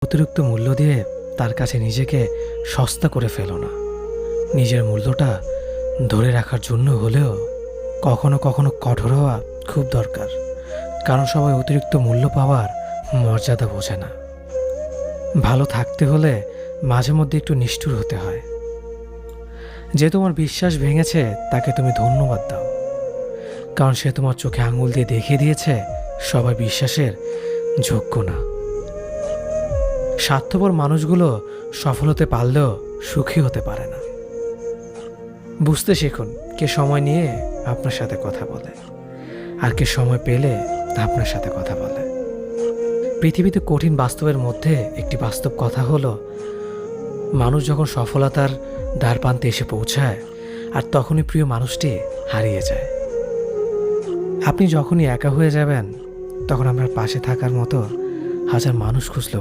অতিরিক্ত মূল্য দিয়ে তার কাছে নিজেকে সস্তা করে ফেলো না। নিজের মূল্যটা ধরে রাখার জন্য হলেও কখনো কখনো কঠোর হওয়া খুব দরকার, কারণ সবাই অতিরিক্ত মূল্য পাওয়ার মর্যাদা বোঝে না। ভালো থাকতে হলে মাঝে মধ্যে একটু নিষ্ঠুর হতে হয়। যে তোমার বিশ্বাস ভেঙেছে তাকে তুমি ধন্যবাদ দাও, কারণ সে তোমার চোখে আঙুল দিয়ে দেখিয়ে দিয়েছে সবাই বিশ্বাসের যোগ্য না। স্বার্থপর মানুষগুলো সফল হতে পারলেও সুখী হতে পারে না। বুঝতে শিখুন কে সময় নিয়ে আপনার সাথে কথা বলে আর কে সময় পেলে আপনার সাথে কথা বলে। পৃথিবীতে কঠিন বাস্তবের মধ্যে একটি বাস্তব কথা হলো, মানুষ যখন সফলতার দ্বার প্রান্তে এসে পৌঁছায় আর তখনই প্রিয় মানুষটি হারিয়ে যায়। আপনি যখনই একা হয়ে যাবেন তখন আপনার পাশে থাকার মতো হাজার মানুষ খুঁজলেও